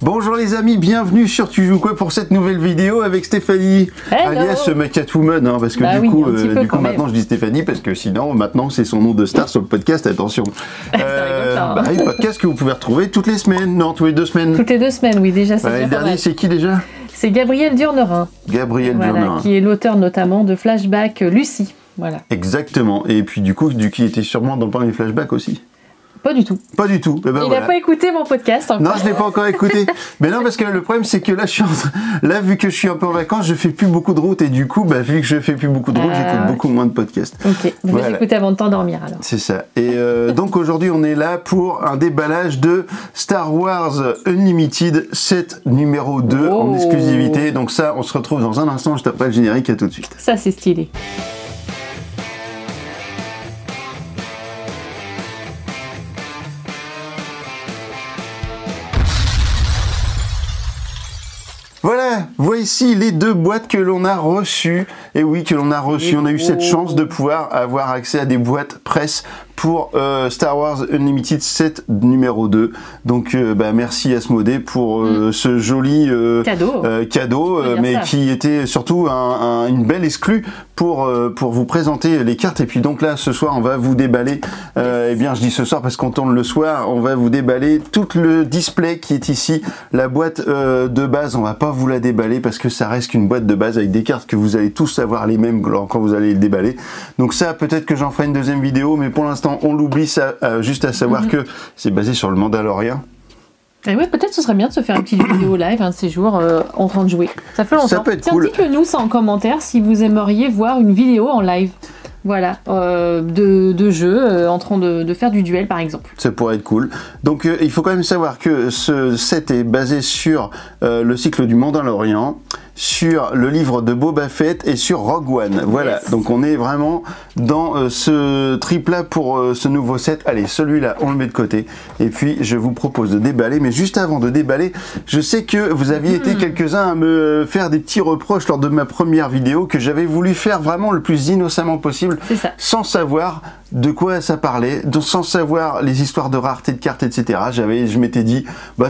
Bonjour les amis, bienvenue sur Tu joues quoi pour cette nouvelle vidéo avec Stéphanie, alias Catwoman, hein, parce que du coup maintenant je dis Stéphanie parce que sinon maintenant c'est son nom de star sur le podcast, attention. Un podcast que vous pouvez retrouver toutes les semaines, non tous les 2 semaines. Toutes les 2 semaines, oui déjà c'est le dernier c'est qui déjà? C'est Gabriel Durnerin. Gabriel Durnerin. Qui est l'auteur notamment de Flashback Lucie. Voilà. Exactement, et puis du coup qui était sûrement dans le premier Flashback aussi. Pas du tout. Pas du tout. Il n'a pas écouté mon podcast encore. Non, je ne l'ai pas encore écouté. Mais non, parce que le problème, c'est que là, vu que je suis un peu en vacances, je fais plus beaucoup de route. Et du coup, vu que je fais plus beaucoup de route, j'écoute beaucoup moins de podcasts. Ok, vous écoutez avant de t'endormir alors. C'est ça. Et donc aujourd'hui, on est là pour un déballage de Star Wars Unlimited 7 numéro 2 en exclusivité. Donc ça, on se retrouve dans un instant, juste après le générique. À tout de suite. Ça, c'est stylé. Voilà, voici les 2 boîtes que l'on a reçues. Et oui, que l'on a reçues. On a eu cette chance de pouvoir avoir accès à des boîtes presse pour Star Wars Unlimited 7 numéro 2. Donc merci Asmodée pour ce joli cadeau mais qui était surtout une belle exclue pour vous présenter les cartes. Et puis donc là, ce soir, on va vous déballer, eh bien je dis ce soir parce qu'on tourne le soir, on va vous déballer tout le display qui est ici. La boîte de base, on va pas vous la déballer parce que ça reste qu'une boîte de base avec des cartes que vous allez tous avoir les mêmes quand vous allez le déballer. Donc ça, peut-être que j'en ferai une deuxième vidéo, mais pour l'instant, on l'oublie. Ça, juste à savoir que c'est basé sur le Mandalorian. Et oui, peut-être ce serait bien de se faire une petite vidéo live un de ces jours en train de jouer. Ça fait longtemps. Ça peut être cool. Dites-le-nous ça en commentaire si vous aimeriez voir une vidéo en live. Voilà, de jeu en train de faire du duel par exemple. Ça pourrait être cool. Donc il faut quand même savoir que ce set est basé sur le cycle du Mandalorian, sur le livre de Boba Fett et sur Rogue One. Voilà, donc on est vraiment dans ce trip-là pour ce nouveau set. Allez, celui-là, on le met de côté. Et puis, je vous propose de déballer. Mais juste avant de déballer, je sais que vous aviez été quelques-uns à me faire des petits reproches lors de ma première vidéo que j'avais voulu faire vraiment le plus innocemment possible, sans savoir de quoi ça parlait, sans savoir les histoires de rareté de cartes, etc. Je m'étais dit,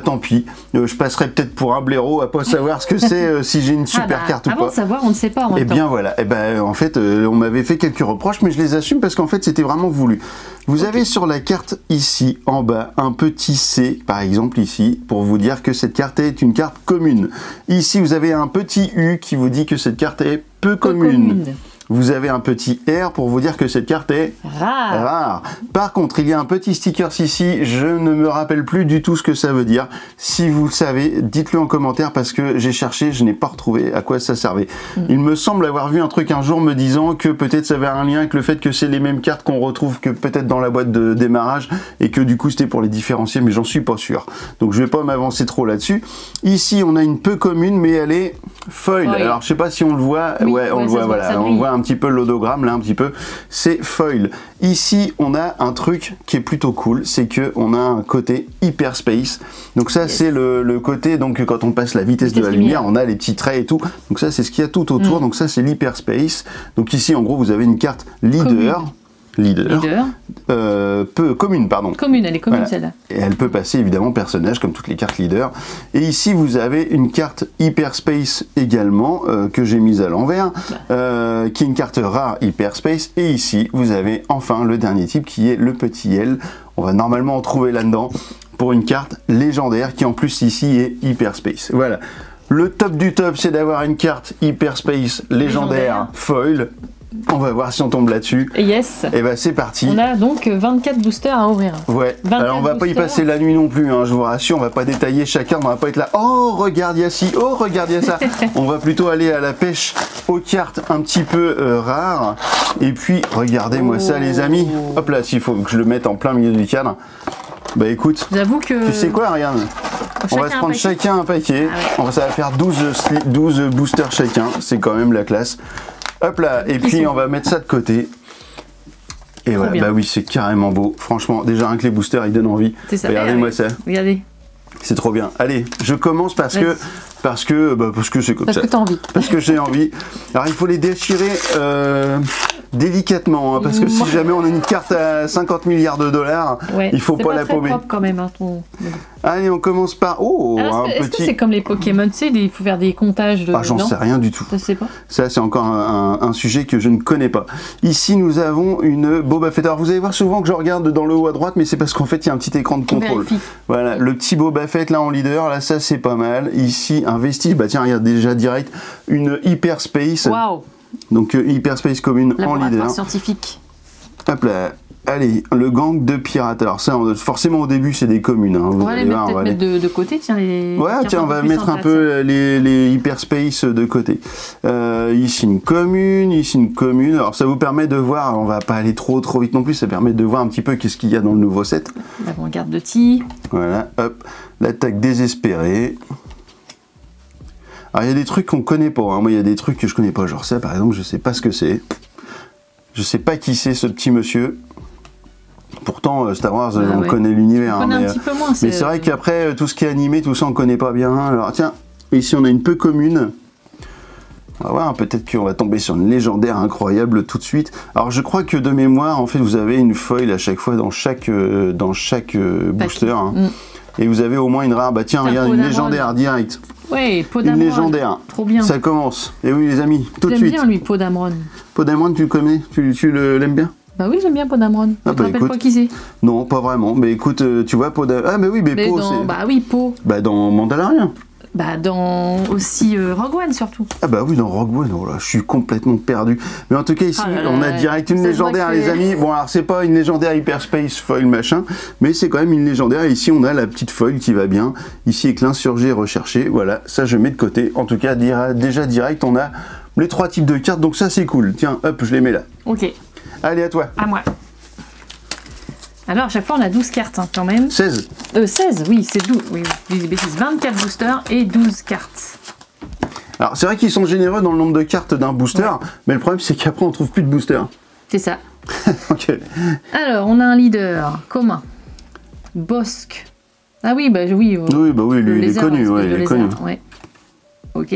tant pis, je passerai peut-être pour un blaireau à pas savoir ce que c'est si j'ai une super carte ou pas. Avant de savoir, on ne sait pas en même temps. Et bien voilà, en fait, on m'avait fait quelques reproches, mais je les assume parce qu'en fait, c'était vraiment voulu. Vous avez sur la carte ici, en bas, un petit C, par exemple ici, pour vous dire que cette carte est une carte commune. Ici, vous avez un petit U qui vous dit que cette carte est peu commune. Vous avez un petit R pour vous dire que cette carte est rare. Par contre, il y a un petit sticker ici, je ne me rappelle plus du tout ce que ça veut dire. Si vous le savez, dites-le en commentaire parce que j'ai cherché, je n'ai pas retrouvé à quoi ça servait. Il me semble avoir vu un truc un jour me disant que peut-être ça avait un lien avec le fait que c'est les mêmes cartes qu'on retrouve que peut-être dans la boîte de démarrage et que du coup c'était pour les différencier, mais j'en suis pas sûr. Donc je vais pas m'avancer trop là-dessus. Ici, on a une peu commune, mais elle est foil. Alors je sais pas si on le voit, on le voit, voilà, on voit un petit peu l'odogramme là, un petit peu, c'est foil. Ici, on a un truc qui est plutôt cool, c'est que on a un côté hyperspace. Donc ça, c'est le côté, donc quand on passe la vitesse de la lumière, on a les petits traits et tout. Donc ça, c'est ce qu'il y a tout autour. Donc ça, c'est l'hyperspace. Donc ici, en gros, vous avez une carte leader. Commune, pardon. Commune, elle est commune celle-là. Et elle peut passer évidemment personnage comme toutes les cartes leader. Et ici vous avez une carte Hyperspace également que j'ai mise à l'envers, qui est une carte rare Hyperspace. Et ici vous avez enfin le dernier type qui est le petit L. On va normalement en trouver là-dedans pour une carte légendaire qui en plus ici est Hyperspace. Voilà. Le top du top, c'est d'avoir une carte Hyperspace légendaire foil. On va voir si on tombe là-dessus. Yes. Et c'est parti. On a donc 24 boosters à ouvrir. Ouais. Alors on va pas y passer la nuit non plus, hein, je vous rassure, on va pas détailler chacun, on va pas être là. Oh regarde il y a ci, oh regarde il y a ça. On va plutôt aller à la pêche aux cartes un petit peu rares. Et puis regardez-moi ça les amis. Hop là, s'il faut que je le mette en plein milieu du cadre. Écoute, j'avoue que... Tu sais quoi, regarde. On va se prendre chacun un paquet. Ça va faire 12 boosters chacun. C'est quand même la classe. Hop là, et puis on va mettre ça de côté. Et voilà, oui, c'est carrément beau. Franchement, déjà rien que les boosters, ils donnent envie. Regardez-moi ça. Regardez. C'est trop bien. Allez, je commence parce que c'est comme ça. Parce que t'as envie. Parce que j'ai envie. Alors il faut les déchirer délicatement, hein, parce que si jamais on a une carte à 50 milliards de dollars, Ouais, il faut pas la très paumer. propre quand même, hein, ton... Allez, on commence par... Oh, Alors, un est-ce que petit... c'est comme les Pokémon, tu sais, il faut faire des comptages de... Ah, j'en non sais rien du tout. Je sais pas. Ça, c'est encore un sujet que je ne connais pas. Ici, nous avons une Boba Fett. Alors, vous allez voir souvent que je regarde dans le haut à droite, mais c'est parce qu'en fait, il y a un petit écran de On contrôle. vérifie. Voilà, le petit Boba Fett, là, en leader. Là, ça, c'est pas mal. Ici, un vestige. Bah, tiens, regarde, déjà direct, une Hyperspace. Waouh. Donc, Hyperspace commune en leader. Laboratoire scientifique. Hop là. Allez, le gang de pirates. Alors ça, forcément au début c'est des communes. Hein, On va les mettre, peut-être mettre de côté, tiens. Ouais, tiens, on va mettre un peu les hyperspace de côté. Ici une commune, ici une commune. Alors ça vous permet de voir, on va pas aller trop vite non plus, ça permet de voir un petit peu qu'est-ce qu'il y a dans le nouveau set. L'avant-garde de Ti. Voilà, hop, l'attaque désespérée. Alors il y a des trucs qu'on connaît pas, hein. Moi il y a des trucs que je connais pas, genre ça par exemple, je sais pas ce que c'est. Je sais pas qui c'est ce petit monsieur. Pourtant, Star Wars, on connaît l'univers. On connaît un petit peu moins. Mais c'est vrai qu'après, tout ce qui est animé, tout ça, on connaît pas bien. Alors tiens, ici on a une peu commune. On va voir, peut-être qu'on va tomber sur une légendaire incroyable tout de suite. Alors je crois que de mémoire, en fait, vous avez une foil à chaque fois dans chaque booster. Hein. Et vous avez au moins une rare. Bah tiens, regarde, une légendaire direct. Ouais, Podamron. Une légendaire. Trop bien. Ça commence. Et oui, les amis, tout de suite. J'aime bien lui, Podamron. Podamron, tu le connais? Tu l'aimes bien? Bah oui, j'aime bien Podamron. Ah Tu te rappelles écoute, pas qui c'est? Non, pas vraiment. Mais écoute, tu vois, Ah, mais oui, mais Po, c'est... Bah oui, Po. Bah dans Mandalorian. Bah dans aussi Rogue One surtout. Ah bah oui, dans Rogue One, oh là, je suis complètement perdu. Mais en tout cas, ici, on a direct une légendaire, les amis. Bon, alors c'est pas une légendaire Hyperspace foil machin, mais c'est quand même une légendaire. Ici, on a la petite foil qui va bien. Ici, éclat insurgé, recherché. Voilà, ça, je mets de côté. En tout cas, déjà direct, on a les 3 types de cartes, donc ça, c'est cool. Tiens, hop, je les mets là. Ok. Allez, à toi. À moi. Alors, à chaque fois, on a 12 cartes, hein, quand même. 16. 16, oui, c'est 12. Oui, je dis des bêtises. 24 boosters et 12 cartes. Alors, c'est vrai qu'ils sont généreux dans le nombre de cartes d'un booster, mais le problème, c'est qu'après, on trouve plus de boosters. C'est ça. Ok. Alors, on a un leader commun. Bosque. Ah oui, bah oui. Oui, bah oui, lui, il est connu. Ouais, il est connu. Ouais. Ok.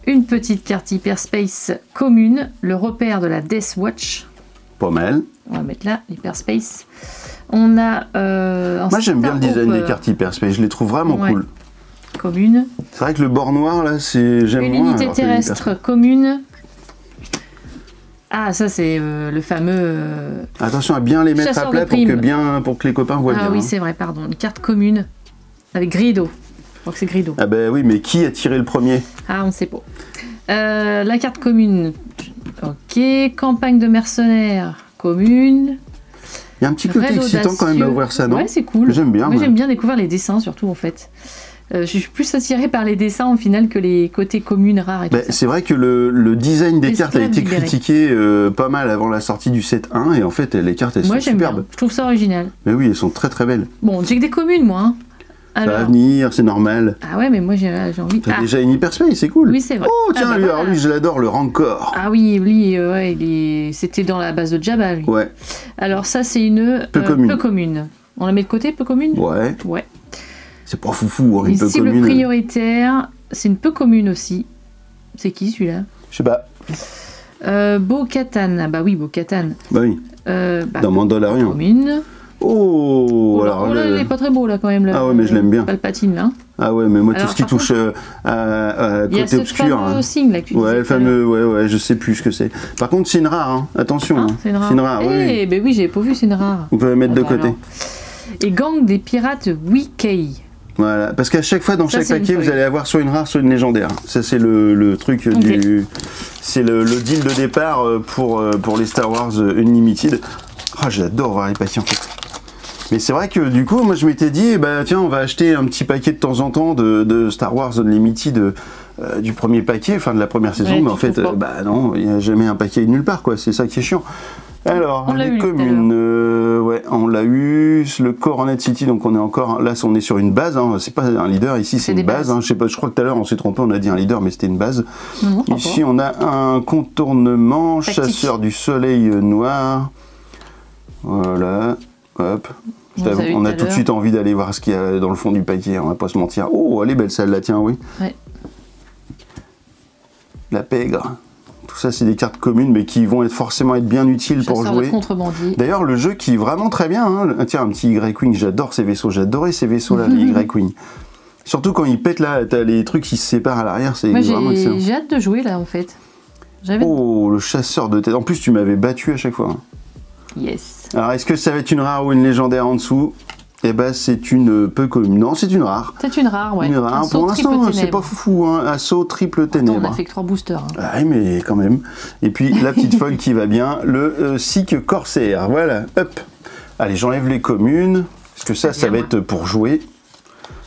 Une petite carte Hyperspace commune, le repère de la Death Watch. Pas mal. On va mettre là, Hyperspace. On a... Moi, j'aime bien le design des cartes Hyperspace, je les trouve vraiment cool. Commune. C'est vrai que le bord noir, là, c'est... J'aime moins. Une unité terrestre commune. Ah, ça, c'est le fameux... Attention à bien les mettre à plat pour que les copains voient bien. Ah oui, c'est vrai, pardon. Une carte commune avec Grido. Je crois que c'est Grido. Ah bah oui, mais qui a tiré le premier? Ah, on ne sait pas. La carte commune. Ok. Campagne de mercenaires commune. Il y a un petit côté excitant quand même à ouvrir ça, non? Ouais, c'est cool. J'aime bien. Moi, j'aime bien découvrir les dessins, surtout, en fait. Je suis plus attirée par les dessins, au final, que les côtés communes rares et tout ça. C'est vrai que le design des cartes a été critiqué pas mal avant la sortie du set 1, et en fait, les cartes, elles sont superbes. Bien. Je trouve ça original. Mais oui, elles sont très très belles. Bon, j'ai que des communes, moi. Hein. Alors... Ça va venir, c'est normal. Ah ouais, mais moi j'ai envie... T'as déjà une Hyperspace, c'est cool. Oui, c'est vrai. Oh, tiens, lui, alors lui, je l'adore, le Rancor. Ah oui, lui, ouais, c'était dans la base de Jabba, lui. Ouais. Alors ça, c'est une peu commune. On la met de côté, peu commune? Ouais. Ouais. C'est pas foufou, hein, une peu cible commune. Prioritaire, c'est une peu commune aussi. C'est qui, celui-là? Je sais pas. Bo-Katan. Ah bah oui, Bo-Katan. Bah oui. Dans Mandalorian. Commune. Oh, alors là, il est pas très beau là quand même. Ah ouais, mais je l'aime bien. Palpatine là. Ah ouais, mais moi tout ce qui touche à côté obscur. Il y a ce fameux signe là que tu ouais, le fameux, ouais, je sais plus ce que c'est. Par contre, c'est une rare, hein. Attention. C'est une rare. Oui. Ben oui, j'avais pas vu, c'est une rare. On peut la mettre de côté. Alors. Et gang des pirates Wikei. Voilà, parce qu'à chaque fois dans chaque paquet, vous allez avoir soit une rare, soit une légendaire. Ça c'est le truc du, c'est le deal de départ pour les Star Wars Unlimited. Ah, j'adore voir les paquets en fait. Mais c'est vrai que du coup, moi je m'étais dit, bah tiens, on va acheter un petit paquet de temps en temps de Star Wars Unlimited du premier paquet, enfin de la première saison, mais en fait, bah non, il n'y a jamais un paquet nulle part, quoi. C'est ça qui est chiant. Alors, les communes, ouais, on l'a eu, le Coronet City, donc on est encore, là on est sur une base, hein, c'est pas un leader, ici c'est une base, hein, je sais pas, je crois que tout à l'heure on s'est trompé, on a dit un leader, mais c'était une base. Non, ici on a un contournement, chasseur du soleil noir, voilà, hop. On a tout de suite envie d'aller voir ce qu'il y a dans le fond du paquet, on va pas se mentir. Oh, elle est belle celle-là, tiens, oui. Ouais. La pègre. Tout ça, c'est des cartes communes, mais qui vont forcément être bien utiles pour Chasseur de jouer. contrebandier. D'ailleurs, le jeu qui est vraiment très bien. Hein. Tiens, un petit Y-Wing, j'adore ces vaisseaux. J'adorais ces vaisseaux-là, les Y-Wing. Surtout quand ils pètent là, t'as les trucs qui se séparent à l'arrière, c'est vraiment excellent. J'ai hâte de jouer là, en fait. Oh, le chasseur de tête. En plus, tu m'avais battu à chaque fois. Hein. Yes. Alors, est-ce que ça va être une rare ou une légendaire en dessous? Eh ben, c'est une peu commune. Non, c'est une rare. C'est une rare, ouais. Une rare. Pour l'instant, c'est pas fou. Hein. Assaut triple ténèbres. Attends, on a fait que 3 boosters. Hein. Ah, mais quand même. Et puis, la petite folle qui va bien, le Sikh Corsair. Voilà, hop. Allez, j'enlève les communes. Parce que ça va être pour jouer.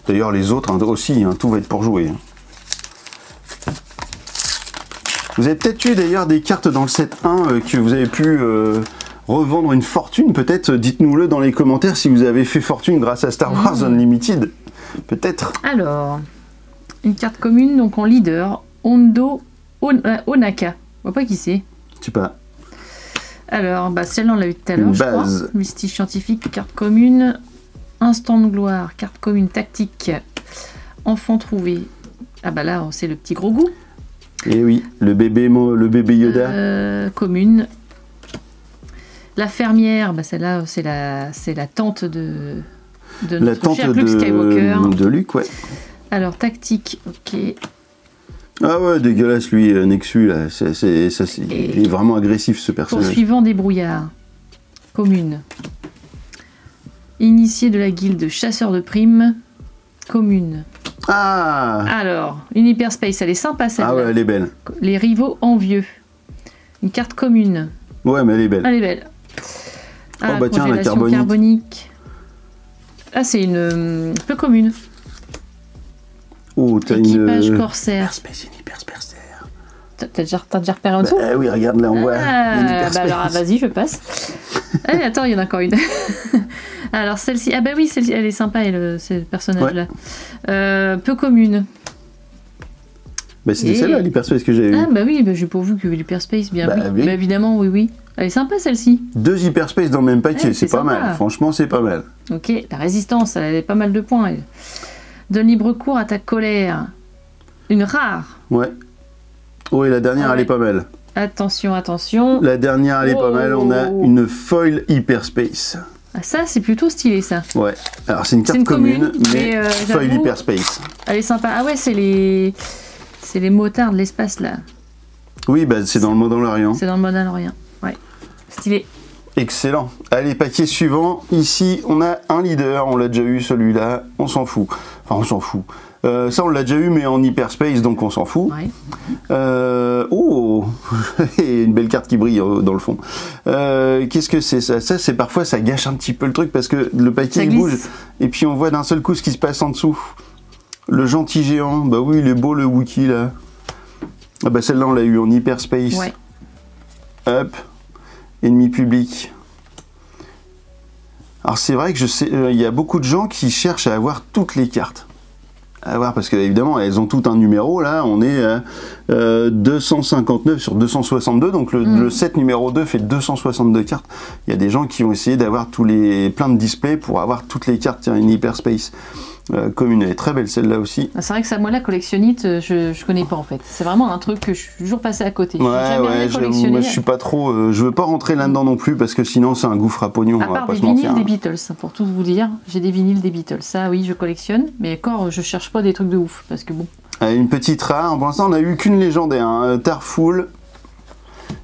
D'ailleurs, les autres hein, aussi, hein, tout va être pour jouer. Vous avez peut-être eu d'ailleurs des cartes dans le set 1 que vous avez pu revendre une fortune, peut-être. Dites-nous-le dans les commentaires si vous avez fait fortune grâce à Star Wars Unlimited. Peut-être. Alors, une carte commune, donc en leader, Hondo Onaka. On voit pas qui c'est. Je sais pas. Alors, bah, celle-là, on l'a eu tout à l'heure, je crois. Base. Mystique scientifique, carte commune. Instant de gloire, carte commune tactique. Enfant trouvé. Ah bah là, c'est le petit gros goût. Et oui, le bébé Yoda. Commune. La fermière, bah celle-là, c'est la tante de notre cher Luke Skywalker. De Luke, ouais. Alors, tactique, ok. Ah ouais, dégueulasse lui, Nexus, là. Il est vraiment agressif ce personnage. Poursuivant des brouillards. Commune. Initié de la guilde chasseur de primes. Commune. Ah. Alors, une hyperspace, elle est sympa celle-là. Ah ouais, elle est belle. Les rivaux envieux. Une carte commune. Ouais, mais elle est belle. Elle est belle. Ah, oh bah tiens, la carbonique. Ah, c'est une peu commune. Oh, t'as une... Équipage corsaire. Hyperspace, une hyperspace. T'as déjà repéré en dessous? Oui, regarde là, on voit. Bah alors, vas-y, je passe. Allez, attends, il y en a encore une. Alors, celle-ci. Ah bah oui, celle-ci, elle est sympa, ce personnage-là. Ouais. Peu commune. Bah c'était celle-là, l'hyperspace que j'ai eu. Ah bah oui, bah, j'ai pourvu que l'hyperspace, bien oui. Bah évidemment, oui. Elle est sympa, celle-ci. 2 hyperspace dans le même paquet, c'est pas mal. Franchement, c'est pas mal. Ok, la résistance, elle a pas mal de points, elle. Donne libre cours à ta colère. Une rare. Ouais. Oh, et la dernière, elle est pas mal. Attention, attention. La dernière, elle est pas mal. On a une foil hyperspace. Ah, ça, c'est plutôt stylé, ça. Ouais. Alors, c'est une carte commune, mais foil hyperspace. Elle est sympa. Ah ouais, c'est les motards de l'espace, là. Oui, bah, c'est dans le Mandalorian. C'est dans le Mandalorian. Ouais. Stylé. Excellent. Allez, paquet suivant. Ici, on a un leader. On l'a déjà eu, celui-là. On s'en fout. Enfin, on s'en fout. Ça, on l'a déjà eu, mais en hyperspace, donc on s'en fout. Ouais. Oh, une belle carte qui brille dans le fond. Qu'est-ce que c'est ça? Ça, c'est parfois, ça gâche un petit peu le truc parce que le paquet il bouge et puis on voit d'un seul coup ce qui se passe en dessous. Le gentil géant, bah oui, il est beau le Wookie là. Ah bah celle-là, on l'a eu en hyperspace. Ouais. Hop, ennemi public. Alors c'est vrai que je sais, il y a beaucoup de gens qui cherchent à avoir toutes les cartes. À voir parce qu'évidemment elles ont tout un numéro là, on est à 259 sur 262, donc le set numéro 2 fait 262 cartes. Il y a des gens qui ont essayé d'avoir plein de displays pour avoir toutes les cartes. Tiens, une hyperspace commune, elle est très belle celle-là aussi. C'est vrai que ça, moi la collectionnite, je connais pas en fait. C'est vraiment un truc que je suis toujours passé à côté. Ouais, moi je suis pas trop, je veux pas rentrer là-dedans non plus parce que sinon c'est un gouffre à pognon. À part des vinyles des Beatles, pour tout vous dire, j'ai des vinyles des Beatles. Ça oui, je collectionne, mais encore je cherche pas des trucs de ouf parce que bon. Une petite rare, pour l'instant on a eu qu'une légendaire, hein, Tarful.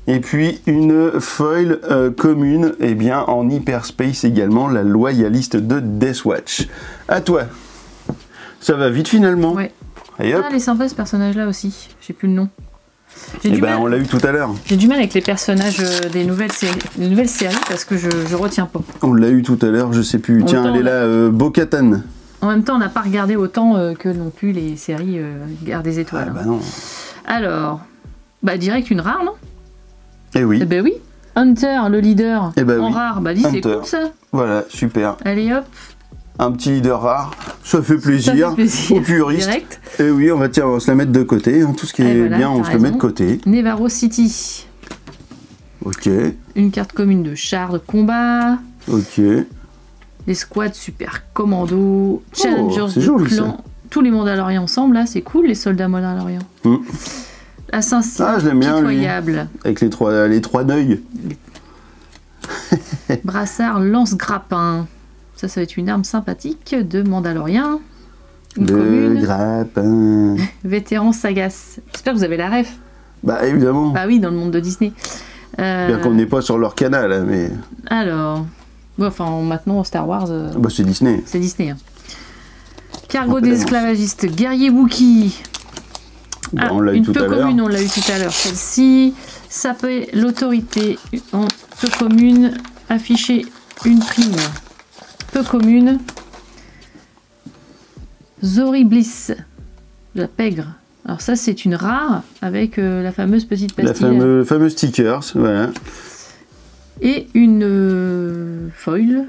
Et puis une foil commune, et bien en hyperspace également, la loyaliste de Deathwatch. À toi. Ça va vite finalement. Ouais. Allez, hop. Ah, elle est sympa ce personnage-là aussi. J'ai plus le nom. Et ben on l'a eu tout à l'heure. J'ai du mal avec les personnages des nouvelles séries parce que je retiens pas. On l'a eu tout à l'heure, je sais plus. Tiens, elle est là, Bo-Katan. En même temps, on n'a pas regardé autant que non plus les séries Guerre des Étoiles. Ah bah non. Alors, bah direct une rare, non? Eh oui. Eh ben oui. Hunter, le leader. Eh ben en oui. rare, bah dis c'est cool ça. Voilà, super. Allez hop. Un petit leader rare, ça fait plaisir, aux puristes. Direct. Et oui, on va se la mettre de côté, hein. Tout ce qui est voilà, bien, on se le met de côté. Nevarro City. Ok. Une carte commune de char de combat. Ok. Les squads super commando, challengers de clan, tous les Mandaloriens ensemble, là, c'est cool, les soldats Mandaloriens. Assassin Ah, je l'aime bien, lui. pitoyable. Avec les trois deuils. Brassard lance-grappin. Ça va être une arme sympathique de Mandalorien. Une Le commune. grappin. Vétéran sagace. J'espère que vous avez la ref. Bah, évidemment. Bah oui, dans le monde de Disney. Bien qu'on n'est pas sur leur canal, hein, mais... Alors... Bon, enfin, maintenant, Star Wars... Bah, c'est Disney. c'est Disney. Hein. Cargo d'esclavagistes. Guerrier Wookie. Bah, on l'a eu une tout peu à l'heure. commune, on l'a eu tout à l'heure. Celle-ci, saper l'autorité en peu commune, afficher une prime. Peu commune. Zori Bliss, la pègre. Alors ça, c'est une rare avec la fameuse petite La pastille. fameuse stickers, voilà. Et une foil.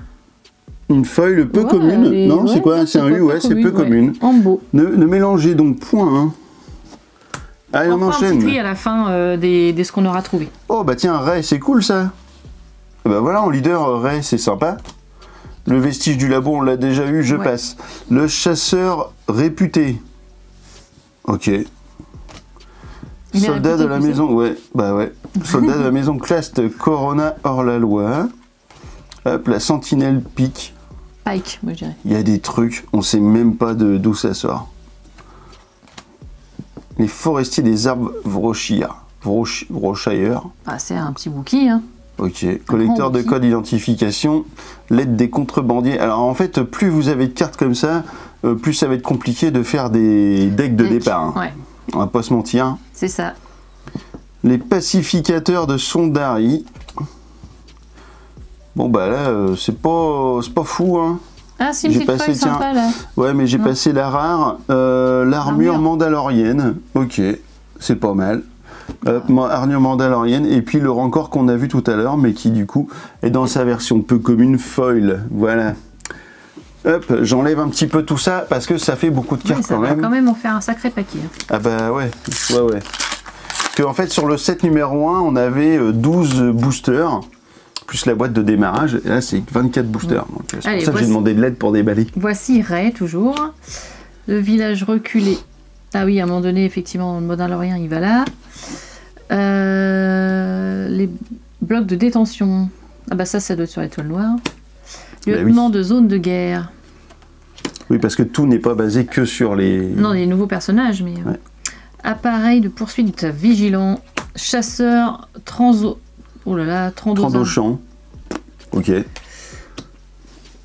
Une feuille peu Ouais, commune. elle est- Non, c'est ouais, quoi? non, C'est un pas U, ouais, c'est peu commune. En beau. Ne mélangez donc point, hein. Allez, on On fera un petit enchaîne. tri à la fin des ce qu'on aura trouvé. Oh, bah tiens, Ray, c'est cool, ça. Bah voilà, en leader, Ray, c'est sympa. Le vestige du labo, on l'a déjà eu, je Ouais. passe. Le chasseur réputé. Ok. Il est Soldat réputé, de la tu sais. maison, ouais, bah ouais. Soldat de la maison Claste Corona hors la loi. Hop, la sentinelle pique. Pike, moi je dirais. Il y a des trucs, on sait même pas d'où ça sort. Les forestiers des arbres Vroshire. Ah, c'est un petit Wookie, hein. Ok. Collecteur de Wookie. code d'identification. L'aide des contrebandiers. Alors en fait, plus vous avez de cartes comme ça, plus ça va être compliqué de faire des decks de Deck. départ. Hein. Ouais, On va pas se mentir. c'est ça. Les pacificateurs de Sondari. Bon bah là, c'est pas fou, hein. Ah, c'est une J'ai petite passé, feuille sympa, là. Ouais, mais j'ai Non. passé la rare. L'armure L'armure. mandalorienne. Ok, c'est pas mal. Armure mandalorienne. Et puis le rancor qu'on a vu tout à l'heure, mais qui du coup est dans sa version peu commune foil. Voilà. Hop, j'enlève un petit peu tout ça parce que ça fait beaucoup de Oui, cartes ça quand va même. quand même en faire un sacré paquet. Hein. Ah bah ouais. Parce qu'en fait, sur le set numéro 1, on avait 12 boosters. Plus la boîte de démarrage, et là c'est 24 boosters. Donc, c'est Allez, pour ça que voici. j'ai demandé de l'aide pour déballer. Voici Ray, toujours. Le village reculé. Ah oui, à un moment donné, effectivement, le Mandalorien, il va là. Les blocs de détention. Ah bah ça doit être sur l'étoile noire. Bah Lieutenant de zone de guerre. Oui, parce que tout n'est pas basé que sur les... Non, des nouveaux personnages, mais... Ouais. Appareil de poursuite vigilant. Chasseur transo... Oh là là, trandosin. Trandochamp. Ok.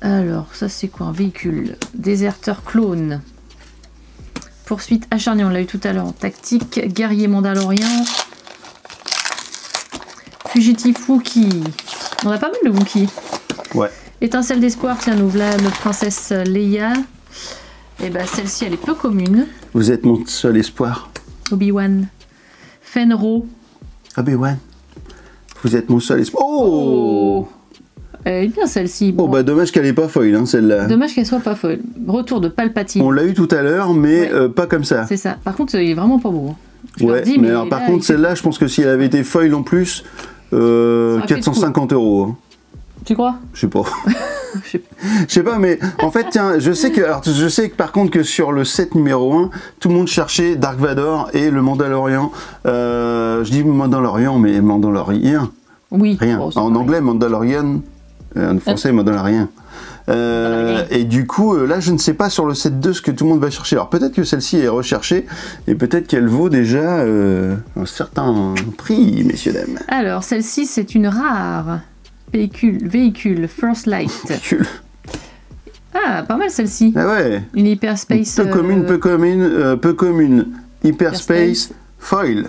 Alors, ça c'est quoi un véhicule? Déserteur clone. Poursuite acharnée, on l'a eu tout à l'heure en tactique. Guerrier mandalorien. Fugitif Wookie. On a pas mal de Wookie. Ouais. Étincelle d'espoir, tiens, nous voilà notre princesse Leia. Et ben celle-ci, elle est peu commune. Vous êtes mon seul espoir. Obi-Wan. Fenro. Obi-Wan. Vous êtes mon seul espoir. Oh, Elle est bien celle-ci. Oh, Bon, bah dommage qu'elle est pas foil, hein, celle-là. dommage qu'elle soit pas folle. Retour de Palpatine. On l'a eu tout à l'heure, mais Ouais. pas comme ça. C'est ça. Par contre, il est vraiment pas beau. Hein. Je leur Ouais, dis, mais alors, par là, contre, il- celle-là, je pense que si elle avait été foil en plus, aurait fait 450 €. Hein. Tu crois? Je sais pas. Je sais pas. Je sais pas, mais en fait, tiens, je sais que par contre que sur le set numéro 1, tout le monde cherchait Dark Vador et le Mandalorian. Je dis Mandalorian, mais Mandalorien, Oui. rien. Bon, c'est En pareil. anglais, Mandalorian. En français, Mandalorien. Mandalorien. Et du coup, là, je ne sais pas sur le set 2 ce que tout le monde va chercher. Alors peut-être que celle-ci est recherchée et peut-être qu'elle vaut déjà un certain prix, messieurs, dames. Alors, celle-ci, c'est une rare. Véhicule First Light. Ah, pas mal celle-ci. Ah ouais. Une hyperspace. Peu commune. Hyperspace foil.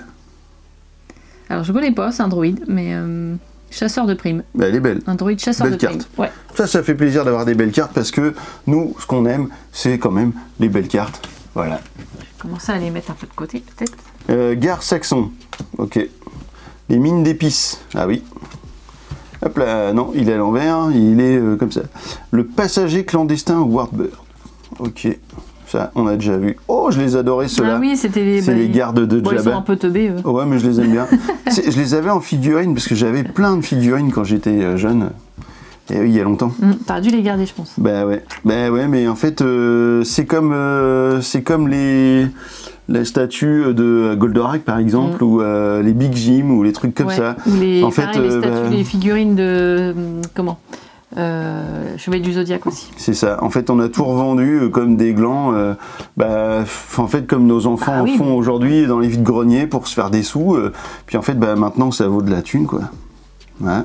Alors, je connais pas, c'est un droïde, mais chasseur de primes. Bah, elle est belle. Un droïde chasseur Belle de primes. carte. Ouais. Ça fait plaisir d'avoir des belles cartes parce que nous, ce qu'on aime, c'est quand même les belles cartes. Voilà. Commencer à les mettre un peu de côté, peut-être. Gare Saxon. Ok. Les mines d'épices. Ah oui. Hop là, non, il est à l'envers, il est comme ça. Le passager clandestin Warbird. Ok. Ça, on a déjà vu. Oh, je les adorais ceux-là. Ah oui, c'était les. C'est les gardes de Bon, ils sont Jabba. un peu teubés, eux. Ouais, mais je les aime bien. Je les avais en figurine parce que j'avais plein de figurines quand j'étais jeune. Et oui, il y a longtemps. T'aurais dû les garder, je pense. Bah ouais, mais en fait, c'est comme la statue de Goldorak par exemple, ou les Big Jim, ou les trucs comme ça. Ou les, en fait, les statues, les figurines de... comment Chevalier du Zodiaque aussi. C'est ça. En fait, on a tout revendu comme des glands. En fait, comme nos enfants font aujourd'hui dans les vides-greniers pour se faire des sous. Puis en fait, maintenant, ça vaut de la thune, quoi. Ouais.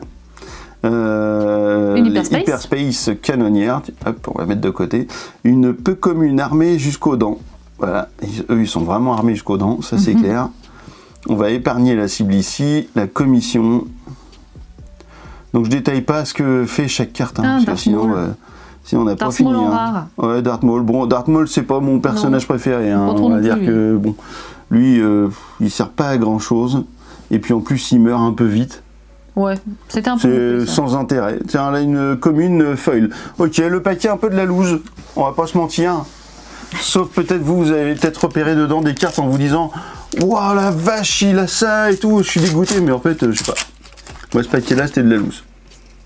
Une Hyperspace. Hyperspace canonnière. Hop, on va mettre de côté. Une peu commune armée jusqu'aux dents. Voilà. Eux, ils sont vraiment armés jusqu'aux dents. Ça, c'est clair. On va épargner la cible ici. La commission. Donc je détaille pas ce que fait chaque carte, parce que sinon on n'a pas fini. Ouais, Darth Maul. Bon, Darth Maul, c'est pas mon personnage préféré. On va dire que bon, lui, il sert pas à grand chose. Et puis en plus, il meurt un peu vite. Ouais, c'était un peu. C'est sans intérêt. Tiens, là, une commune foil. Ok, le paquet un peu de la loose. On va pas se mentir. Sauf peut-être vous avez peut-être repéré dedans des cartes en vous disant, waouh la vache, il a ça et tout. Je suis dégoûté, mais en fait, je sais pas. Moi, ce paquet-là, c'était de la loose.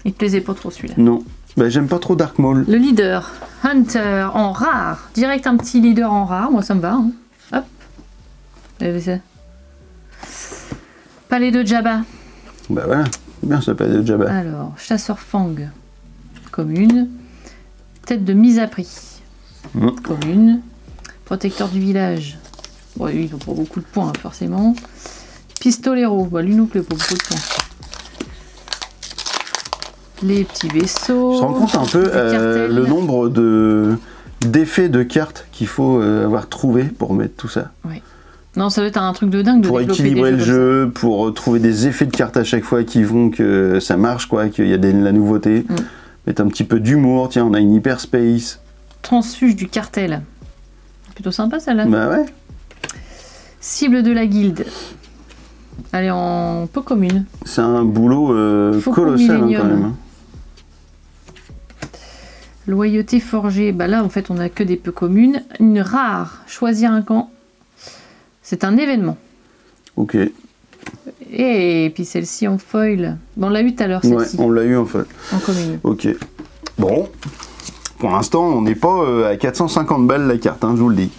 Il te plaisait pas trop celui-là. Non. J'aime pas trop Dark Maul. Le leader, Hunter, en rare. Direct un petit leader en rare, moi ça me va. Hein. Hop. Palais de Jabba. Voilà, c'est bien ça, Palais de Jabba. Alors, chasseur Fang, commune. Tête de mise à prix, commune. Protecteur du village. Bon, lui, il n'a pas beaucoup de points, forcément. Pistolero, lui non plus, pas beaucoup de points. Les petits vaisseaux. Je me rends compte un peu le nombre d'effets de cartes qu'il faut avoir trouvé pour mettre tout ça. Oui. Non, ça va être un truc de dingue de pour équilibrer le jeu, pour trouver des effets de cartes à chaque fois qui font que ça marche, quoi, qu'il y a de la nouveauté. Mettre un petit peu d'humour. Tiens, on a une Hyperspace. Transfuge du cartel. Plutôt sympa celle-là. Bah ouais. Cible de la guilde. Elle est en peu commune. C'est un boulot colossal quand même. Loyauté forgée. Là, en fait, on a que des peu communes. Une rare. Choisir un camp. C'est un événement. Ok. Et puis celle-ci en foil. On l'a eu tout à l'heure, celle-ci. Ouais, on l'a eu en foil. En commune. Ok. Bon. Pour l'instant, on n'est pas à 450 balles la carte, je vous le dis.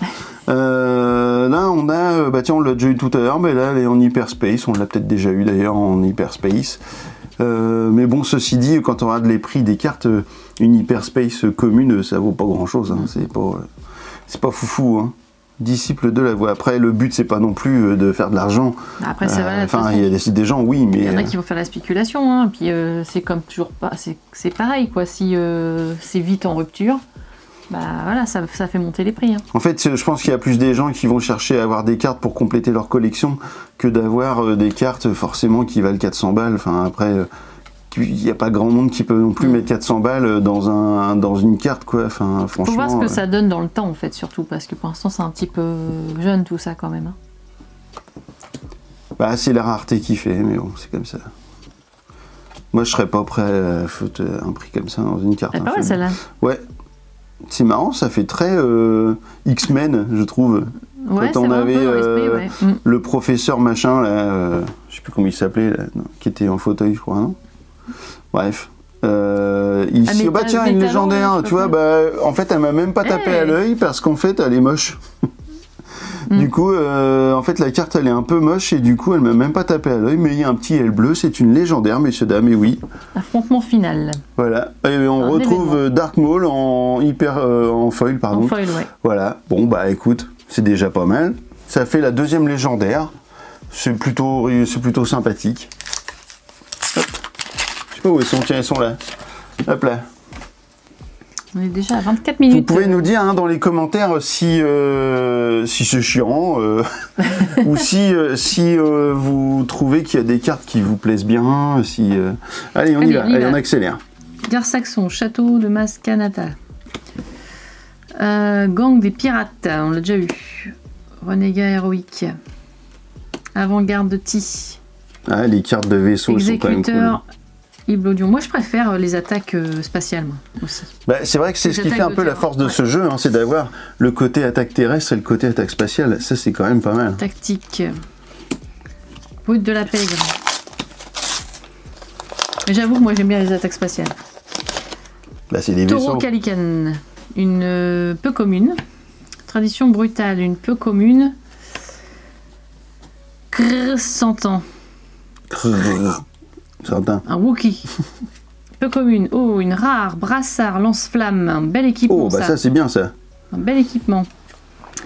Là, on a... tiens, on l'a déjà eu tout à l'heure, mais là, elle est en Hyperspace. On l'a peut-être déjà eu d'ailleurs en Hyperspace. Mais bon, ceci dit, quand on regarde les prix des cartes, une Hyperspace commune, ça vaut pas grand-chose. C'est pas foufou. Disciple de la voie. Après, le but, c'est pas non plus de faire de l'argent. Après, ça va. Enfin, il y a des gens, oui, mais... Il y en a qui vont faire la spéculation, puis c'est comme toujours pas... C'est pareil, quoi. Si c'est vite en rupture, voilà, ça fait monter les prix. En fait, je pense qu'il y a plus des gens qui vont chercher à avoir des cartes pour compléter leur collection que d'avoir des cartes forcément qui valent 400 balles. Enfin, après... il n'y a pas grand monde qui peut non plus mettre 400 balles dans une carte, quoi. Enfin, franchement... Faut voir ce que ça donne dans le temps, en fait, surtout, parce que pour l'instant, c'est un petit peu jeune, tout ça, quand même. C'est la rareté qui fait, mais bon, c'est comme ça. Moi, je serais pas prêt à foutre un prix comme ça dans une carte. C'est pas mal, celle-là. Ouais. C'est marrant, ça fait très X-Men, je trouve. Ouais, quand on avait le professeur machin, là, je sais plus comment il s'appelait, qui était en fauteuil, je crois, non? Bref. Ici, tiens, une légendaire, tu vois, en fait, elle m'a même pas tapé à l'œil parce qu'en fait, elle est moche. Du coup, en fait, la carte, elle est un peu moche et du coup, elle m'a même pas tapé à l'œil, mais il y a un petit L bleu, c'est une légendaire, messieurs, dames, et oui. Affrontement final. Voilà, et on retrouve Dark Maul en foil, pardon. En foil, ouais. Voilà, bon, écoute, c'est déjà pas mal. Ça fait la deuxième légendaire. C'est plutôt sympathique. Hop. Je sais pas où ils sont, tiens, ils sont là. Hop là. On est déjà à 24 minutes. Vous pouvez nous dire dans les commentaires si c'est chiant ou si vous trouvez qu'il y a des cartes qui vous plaisent bien. Allez, on y va. Allez, on accélère. Gare Saxon, château de Maskanata. Gang des pirates, on l'a déjà eu. Renégat héroïque. Avant-garde de Ti. Les cartes de vaisseau sont quand même cool. Iblodion. Moi, je préfère les attaques spatiales, moi, aussi. C'est vrai que c'est ce qui fait un peu la force de ce jeu, c'est d'avoir le côté attaque terrestre et le côté attaque spatiale. Ça, c'est quand même pas mal. Tactique. Route de la pègre. Mais j'avoue que moi, j'aime bien les attaques spatiales. Là, c'est des Taureau vaisseaux. Calican, une peu commune. Tradition brutale, une peu commune. Crrr, 100 ans. Certain. Un Wookie. Peu commune. Oh, une rare. Brassard, lance-flamme. Un bel équipement, Oh, bah ça. ça, c'est bien, ça. Un bel équipement.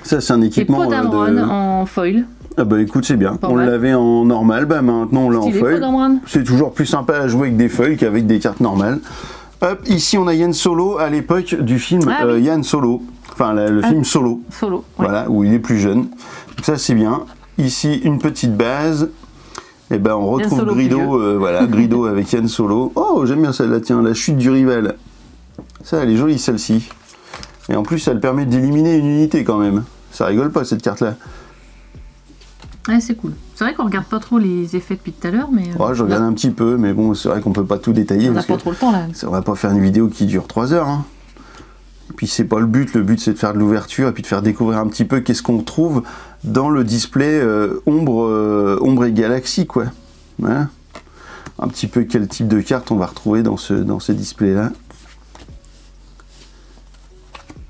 Ça, c'est un Et équipement Podamron en foil. Ah bah écoute, c'est bien. Pas On mal. l'avait en normal, bah maintenant on l'a en Stylé, foil. Podamron. C'est toujours plus sympa à jouer avec des foils qu'avec des cartes normales. Hop, ici on a Yann Solo à l'époque du film Ah oui. Yann Solo. Enfin, le film Solo. Solo. Ouais. Voilà, où il est plus jeune. Donc ça c'est bien. Ici une petite base. Et ben on retrouve Solo plus Grido, voilà, Grido avec Yann Solo. Oh, j'aime bien celle-là, tiens, la chute du rival. Ça, elle est jolie celle-ci. Et en plus, elle permet d'éliminer une unité quand même. Ça rigole pas cette carte-là. Ouais, c'est cool. C'est vrai qu'on regarde pas trop les effets depuis tout à l'heure, mais. Ouais, je regarde un petit peu, mais bon, c'est vrai qu'on peut pas tout détailler. On n'a Parce pas que trop le temps là. on va pas faire une vidéo qui dure 3 heures. Hein. Et puis c'est pas le but c'est de faire de l'ouverture et puis de faire découvrir un petit peu qu'est-ce qu'on trouve dans le display Ombre et Galaxie, quoi. Voilà. Un petit peu quel type de carte on va retrouver dans ces displays-là.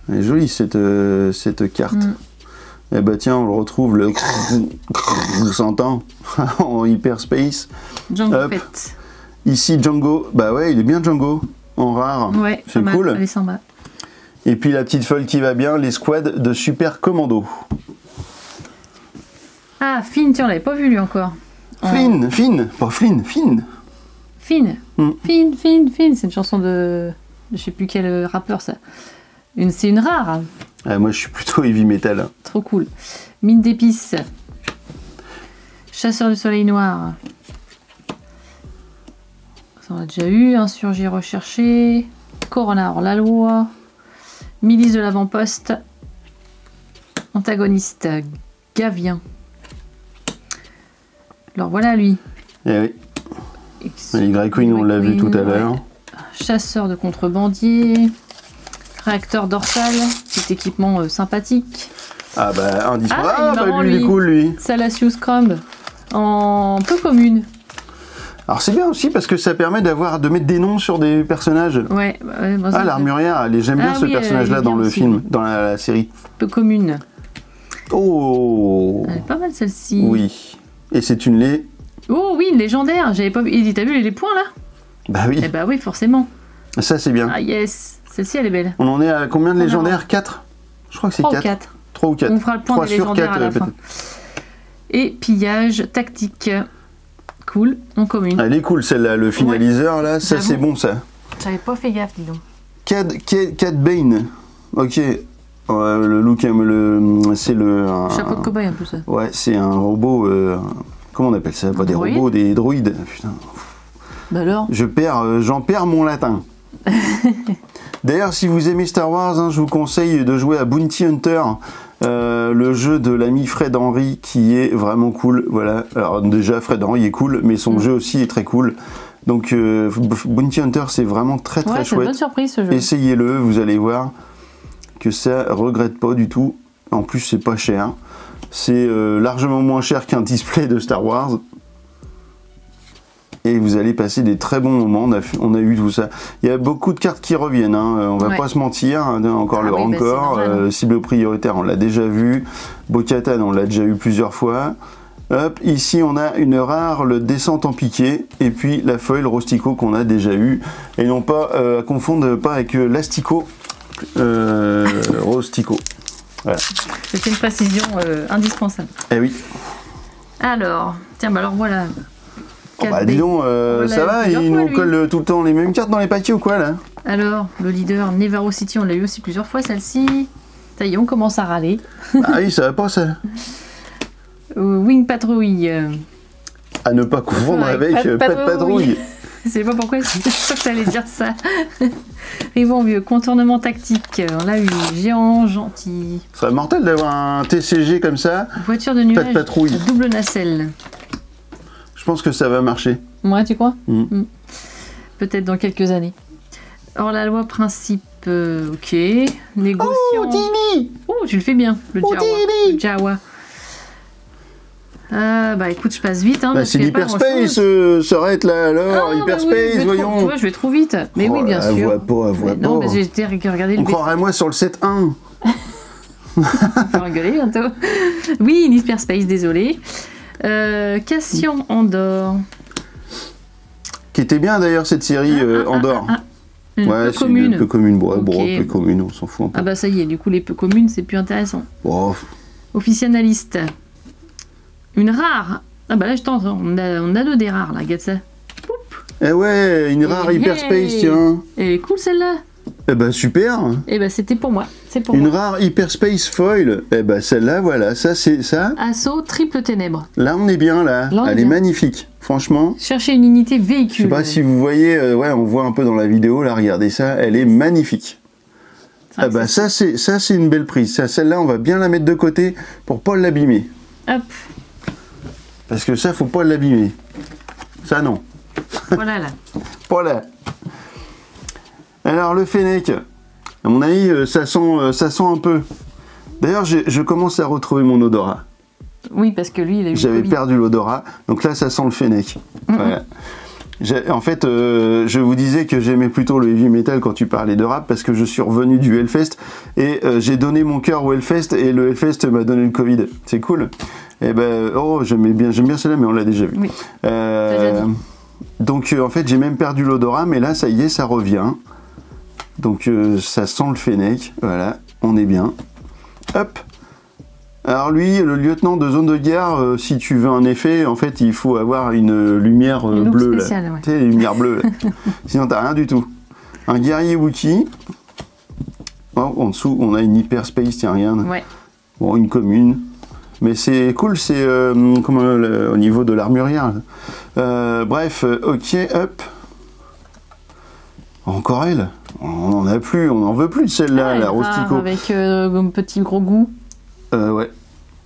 Elle est jolie cette carte. Et bah tiens, on le retrouve le 100 ans en hyperspace. Django Hop. Fett. Ici Django, bah ouais, il est bien Django en rare. Ouais, c'est pas cool. mal. Elle est sympa. Et puis la petite folle qui va bien, les squads de Super Commando. Ah, Finn, tiens, on l'avait pas vu lui encore. Flynn, pas Flynn, Finn. Finn. Mm. Finn. C'est une chanson de je sais plus quel rappeur ça. C'est une rare. Ah, moi je suis plutôt heavy metal. Hein. Trop cool. Mine d'épices. Chasseur du soleil noir. Ça on a déjà eu. Insurgé recherché. Corona hors la loi. Milice de l'avant-poste. Antagoniste. Gavien. Alors voilà lui. Eh oui, les Grey Queen, on l'a vu tout à l'heure. Ouais. Chasseur de contrebandier. Réacteur dorsal. Petit équipement sympathique. Ah bah indispensable. Ah, il est bah marrant, lui, il est lui. cool lui. Salacious Crumb. En peu commune. Alors c'est bien aussi parce que ça permet de mettre des noms sur des personnages. Ouais. Bon, Ah, l'armurière, j'aime bien Ah ce oui, personnage-là elle est dans bien le aussi. film, dans la série. Peu commune. Oh Elle est pas mal celle-ci. oui. Et c'est une lait. Oh oui, une légendaire. J'avais pas vu. T'as vu les points là? Bah oui, Eh bah oui, forcément. ça c'est bien. Ah yes. Celle-ci elle est belle. On en est à combien de Ah, non. légendaires? 4? Je crois que c'est 3 ou 4. 4. 3 ou 4. On fera le point 3 des sur légendaires 4 à la fin. Et pillage tactique. Cool. En commune. Elle est cool celle-là, le finaliseur là, ça J'avoue. c'est bon ça. J'avais pas fait gaffe, dis donc. Cad Bane. Ok. Le look, c'est le. Chapeau de cobaye un peu ça. Ouais, c'est un robot. Comment on appelle ça? Pas des droïde robots, des droïdes. Putain. Bah alors? J'en perds mon latin. D'ailleurs, si vous aimez Star Wars, hein, je vous conseille de jouer à Bounty Hunter, le jeu de l'ami Fred Henry, qui est vraiment cool. Voilà. Alors déjà, Fred Henry est cool, mais son jeu aussi est très cool. Donc Bounty Hunter, c'est vraiment très Ouais, c'est une chouette. bonne surprise ce jeu. Essayez-le, vous allez voir que ça regrette pas du tout. En plus, c'est pas cher. C'est largement moins cher qu'un display de Star Wars. Et vous allez passer des très bons moments. On a eu tout ça. Il y a beaucoup de cartes qui reviennent. Hein. On va Ouais. pas se mentir. Hein. Encore Ah le oui, bah, Rancor, c'est normal, hein. cible prioritaire, on l'a déjà vu. Bo-Katan, on l'a déjà eu plusieurs fois. Hop, ici on a une rare, le descente en piqué, et puis la foil Rostico qu'on a déjà eu, et non pas à confondre pas avec l'Astico Rostico. Voilà. C'était une précision indispensable. Eh oui. Alors, tiens, bah alors voilà. Oh, bah 4D. dis donc, l'a ça eu va, plusieurs il fois, nous lui. colle tout le temps les mêmes cartes dans les paquets ou quoi là? Alors, le leader Nevarro City, on l'a eu aussi plusieurs fois celle-ci. Ça y est, on commence à râler. Ah oui, ça va pas ça. Wing Patrouille. À ne pas confondre Ouais, avec pas de pas de patrouille. patrouille. Je sais pas pourquoi, je suis sûre que ça allait dire ça. Rivon vieux, contournement tactique. On l'a eu, géant, gentil. Ce serait mortel d'avoir un TCG comme ça. Voiture de nuage. patrouille. à double nacelle. Je pense que ça va marcher. Ouais, tu crois Mm. Peut-être dans quelques années. Or, la loi principe, ok. Négociant. Oh, Timmy! Oh, tu le fais bien, le Oh, Jawa. Timmy! Le Jawa. Bah écoute, je passe vite. Hein, bah, parce c'est qu'il y a pas l'Hyperspace, grand-chose. s'arrête là alors, Ah, Hyperspace, bah oui, je vais voyons. trop, tu vois, je vais trop vite. Mais oui, bien sûr. Elle voit pas. Non, parce que j'ai regardé le On croirait moi sur le 7-1. On va rigoler bientôt. Oui, une Hyperspace, désolé. Cassian Andorre. Qui était bien d'ailleurs cette série Andorre. Une ouais, peu c'est commune. une peu commune. Bon, Ok. bon, peu commune, on s'en fout un peu. Ah bah ça y est, du coup les peu communes c'est plus intéressant. Oh. Officier analyste. Une rare. Ah bah là je tente, on a deux des rares là, regarde ça. Eh ouais, une rare Hey. Hyperspace, tiens. Elle est cool celle-là. Eh ben super. Eh bah c'était pour moi, c'est pour Une moi. rare Hyperspace Foil. Eh ben celle-là, voilà, ça c'est ça. Assaut triple ténèbres. Là on est bien là. Là, on est Elle est bien. magnifique, franchement. Cherchez une unité Je véhicule. sais pas si vous voyez, ouais, on voit un peu dans la vidéo, là, regardez ça, elle est magnifique. C'est vrai Ah que bah ça c'est une belle prise. Ça, celle-là, on va bien la mettre de côté pour pas l'abîmer. Hop, Parce que ça, faut pas l'abîmer. Ça non. voilà là. Voilà. Alors le Fennec, à mon avis, ça sent un peu. D'ailleurs, je commence à retrouver mon odorat. Oui, parce que lui il a eu J'avais le Covid. perdu l'odorat, donc là ça sent le Fennec. Voilà. En fait, je vous disais que j'aimais plutôt le heavy metal quand tu parlais de rap parce que je suis revenu du Hellfest et j'ai donné mon cœur au Hellfest et le Hellfest m'a donné le Covid. C'est cool. Et ben, oh, j'aime bien celle-là, mais on l'a déjà vu. Oui. Déjà dit. Donc en fait, j'ai même perdu l'odorat, mais là, ça y est, ça revient. Donc ça sent le Fennec. Voilà, on est bien. Hop. Alors lui, le lieutenant de zone de guerre, si tu veux un effet, en fait, il faut avoir une lumière Une loupe bleue. spéciale, là. ouais. Tu sais, les lumières bleues. Là. Sinon, t'as rien du tout. Un guerrier Wookie. Oh, en dessous, on a une Hyperspace, tiens, regarde. Ouais. Bon, une commune. Mais c'est cool, c'est au niveau de l'armurière. Bref, ok, hop. Encore elle. On n'en a plus, on n'en veut plus de celle-là, Ah, la une rare Rostico. avec un petit gros goût. Ouais.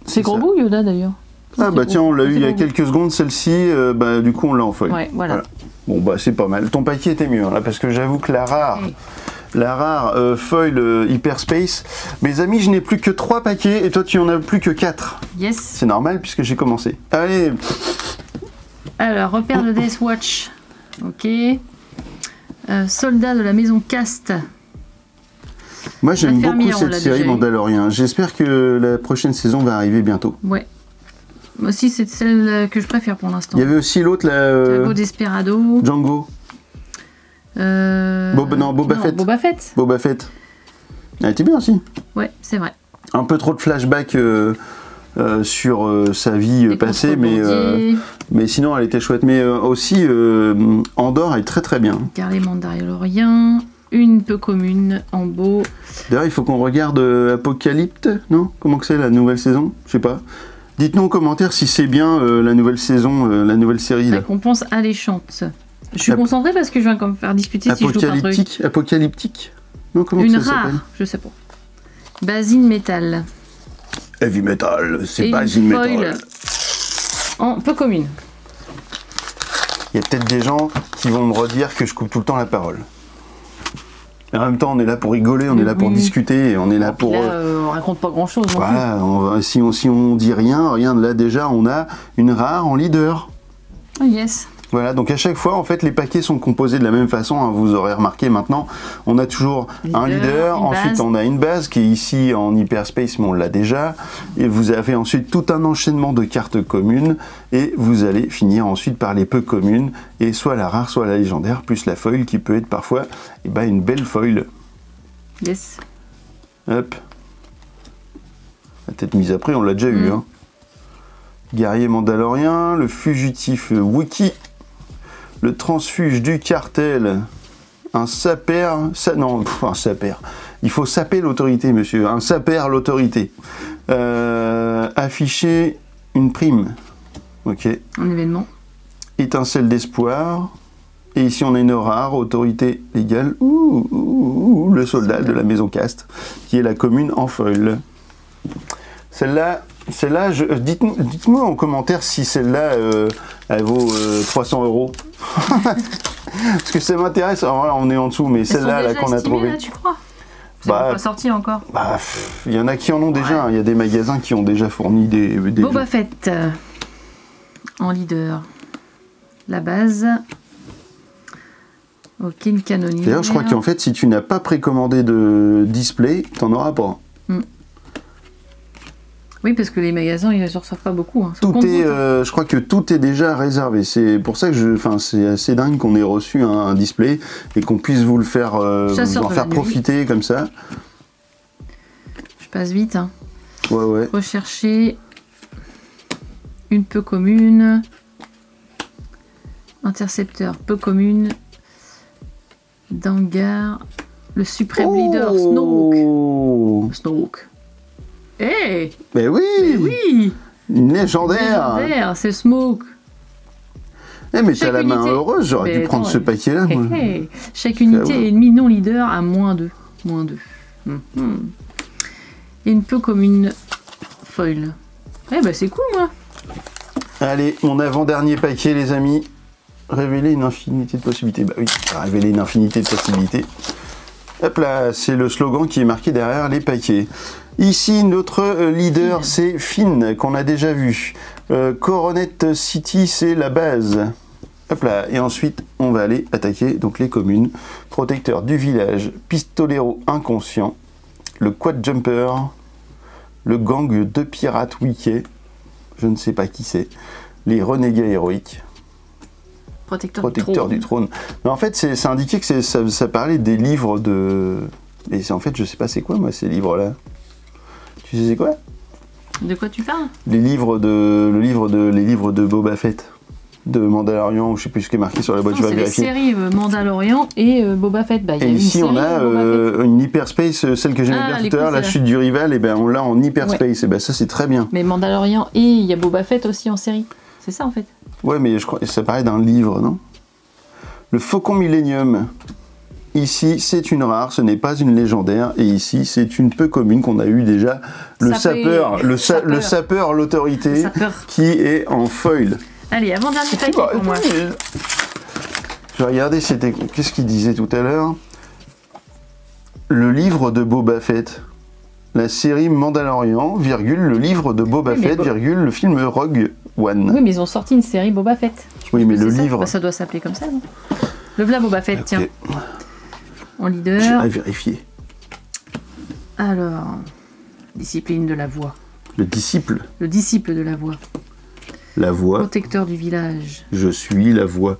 C'est gros ça. goût Yoda d'ailleurs. Ah bah tiens, on l'a eu il y a gros goût. quelques secondes, celle-ci, bah du coup on l'a en feuille. Ouais, voilà. Bon bah c'est pas mal. Ton paquet était mieux, hein, là, parce que j'avoue que la rare foil Hyperspace, mes amis, je n'ai plus que 3 paquets et toi tu en as plus que 4. Yes. C'est normal puisque j'ai commencé. Allez, Alors, repère de Death Watch. Ok. Soldat de la maison Cast. moi j'aime beaucoup fermière, on cette l'a série déjà eu. Mandalorian. J'espère que la prochaine saison va arriver bientôt. Ouais. Moi aussi, c'est celle que je préfère pour l'instant. Il y avait aussi l'autre là, Drago Desperado. Django, Boba Fett. Boba Fett. Boba Fett. Elle était bien aussi. Ouais, c'est vrai. Un peu trop de flashbacks sur sa vie Les passée, contrebandiers. mais sinon elle était chouette. Mais aussi Andorre est très très bien. Garlet Mandalorian. Une peu commune en beau. D'ailleurs, il faut qu'on regarde Apocalypse, non? Comment que c'est la nouvelle saison? Je sais pas. Dites-nous en commentaire si c'est bien la nouvelle saison, la nouvelle série là. Récompense alléchante. Je suis Ap- concentrée parce que je viens comme faire discuter si je loupe un truc. Apocalyptique? Non, comment Une que ça s'appelle? rare, je sais pas. Basine métal. Heavy Metal, c'est Et pas une une foil Metal. en peu commune. Il y a peut-être des gens qui vont me redire que je coupe tout le temps la parole. Et en même temps, on est là pour rigoler, on est là pour Oui. discuter, et on est là pour... Là, on raconte pas grand chose. voilà, si on dit rien, là déjà, on a une rare en leader. Oh, yes. Voilà, donc à chaque fois, en fait, les paquets sont composés de la même façon, hein, vous aurez remarqué maintenant. On a toujours un leader, une ensuite base. on a une base qui est ici en Hyperspace, mais on l'a déjà. Et vous avez ensuite tout un enchaînement de cartes communes, et vous allez finir ensuite par les peu communes, et soit la rare, soit la légendaire, plus la foil qui peut être parfois une belle foil. Yes. Hop. La tête mise à prix, on l'a déjà eu. Hein. Guerrier Mandalorien, le fugitif Wookie, le transfuge du cartel, un saper, un saper. Il faut saper l'autorité, monsieur. Un saper l'autorité. Afficher une prime. Ok. Un événement. Étincelle d'espoir. Et ici on a une rare, autorité légale. Le soldat de la maison Cast, qui est la commune en foil. Celle-là, dites-moi en commentaire si celle-là, elle vaut 300 €. Parce que ça m'intéresse. Alors là, on est en dessous, mais celle-là là, qu'on a trouvée. Tu crois? Bah, C'est pas sorti encore. Il y en a qui en ont déjà. Il y a des magasins qui ont déjà fourni des Boba jeux. Fett. En leader, la base. Ok, une canonnière. D'ailleurs, je crois qu'en fait, si tu n'as pas précommandé de display, t'en auras pas. Oui, parce que les magasins, ils ne reçoivent pas beaucoup. Hein. Tout est, je crois que tout est déjà réservé. C'est pour ça que c'est assez dingue qu'on ait reçu un display et qu'on puisse vous le faire, profiter comme ça. Je passe vite. Hein. Ouais. Rechercher une peu commune. Intercepteur peu commune. Dangar. Le suprême leader, Snoke. Snoke. Eh Mais oui, oui, une légendaire. C'est Smoke. Eh mais t'as la main heureuse, j'aurais dû prendre ce paquet-là. Chaque unité ennemie non leader à -2. Et une peu comme une foil. Eh bah c'est cool, moi. Allez, mon avant-dernier paquet, les amis. Révéler une infinité de possibilités. Bah oui, révéler une infinité de possibilités. Hop là, c'est le slogan qui est marqué derrière les paquets. Ici, notre leader, c'est Finn, qu'on a déjà vu. Coronet City, c'est la base. Hop là, et ensuite, on va aller attaquer donc les communes. Protecteur du village, Pistolero inconscient, le Quad Jumper, le gang de pirates Wiki, je ne sais pas qui c'est, les renégats héroïques. Protecteur du trône. Mais en fait, c'est indiqué que ça parlait des livres de... Et en fait, je sais pas c'est quoi, moi, ces livres-là. Tu sais c'est quoi? De quoi tu parles? Les livres de Boba Fett. De Mandalorian, je sais plus ce qui est marqué sur la boîte, je vais vérifier. C'est les séries Mandalorian et Boba Fett. Bah, et ici, on a une Hyperspace, celle que j'aimais bien tout à l'heure, la chute du rival, et ben on l'a en Hyperspace. Ouais. Et ben ça, c'est très bien. Mais Mandalorian et il y a Boba Fett aussi en série. C'est ça, en fait. Ouais, mais je crois ça paraît d'un livre, non? Le Faucon Millennium. Ici, c'est une rare, ce n'est pas une légendaire. Et ici, c'est une peu commune qu'on a eu déjà. Le sapeur, l'autorité, qui est en foil. Allez, avant-dernier paquet pour moi. Je vais regarder, c'était... Qu'est-ce qu'il disait tout à l'heure? Le livre de Boba Fett. La série Mandalorian, virgule, le livre de Boba Fett, virgule, le film Rogue One. Oui, mais ils ont sorti une série Boba Fett. Oui, mais le livre... Bah, ça doit s'appeler comme ça, non? Le Vla Boba Fett, tiens. En leader. Je vais vérifier. Alors, discipline de la voix. Le disciple. Le disciple de la voix. La voix. Protecteur du village. Je suis la voix.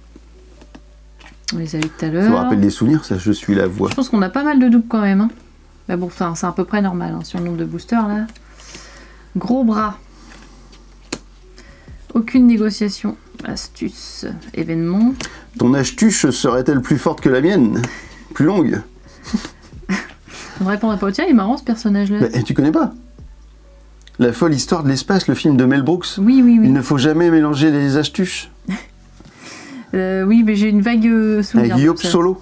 On les a eu tout à l'heure. Ça vous rappelle des souvenirs, ça, je suis la voix. Je pense qu'on a pas mal de doubles quand même. Hein. Mais bon, c'est à peu près normal hein, sur le nombre de boosters là. Gros bras. Aucune négociation. Astuce. Événement. Ton astuce serait-elle plus forte que la mienne? Plus longue? On ne répondrait pas. Tiens, il est marrant ce personnage-là. Mais tu connais pas? La folle histoire de l'espace, le film de Mel Brooks. Oui. Il ne faut jamais mélanger les astuces. Oui, mais j'ai une vague souvenir. Avec Yop Solo.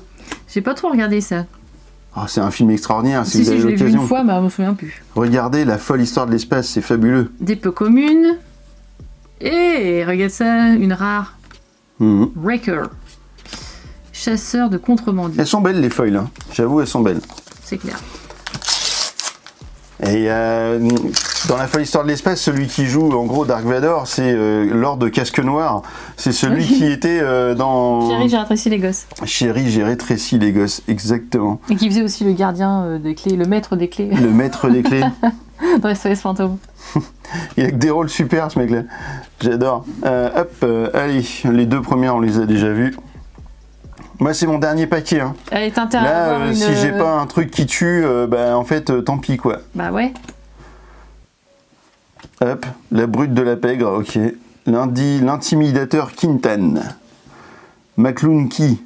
J'ai pas trop regardé ça. Oh, c'est un film extraordinaire, si vous avez l'occasion. Je l'ai vu une fois, mais je me souviens plus. Regardez La folle histoire de l'espace, c'est fabuleux. Des peu communes. Et regarde ça, une rare. Wrecker. Chasseur de contrebandiers. Elles sont belles les foils, hein. J'avoue, elles sont belles. C'est clair. Et dans La folle histoire de l'espace, celui qui joue en gros Dark Vador, c'est Lord de Casque Noir. C'est celui qui était dans... Chérie, j'ai rétréci les gosses. Chérie, j'ai rétréci les gosses, exactement. Et qui faisait aussi le gardien des clés, le maître des clés. Le maître des clés. Dans SOS Fantôme. Il a que des rôles super ce mec-là. J'adore. Allez, les deux premières, on les a déjà vues. Moi, c'est mon dernier paquet. Hein. Allez, là, si j'ai pas un truc qui tue, en fait, tant pis, quoi. Bah ouais. Hop, la brute de la pègre, ok. L'intimidateur Kintan. McClunky.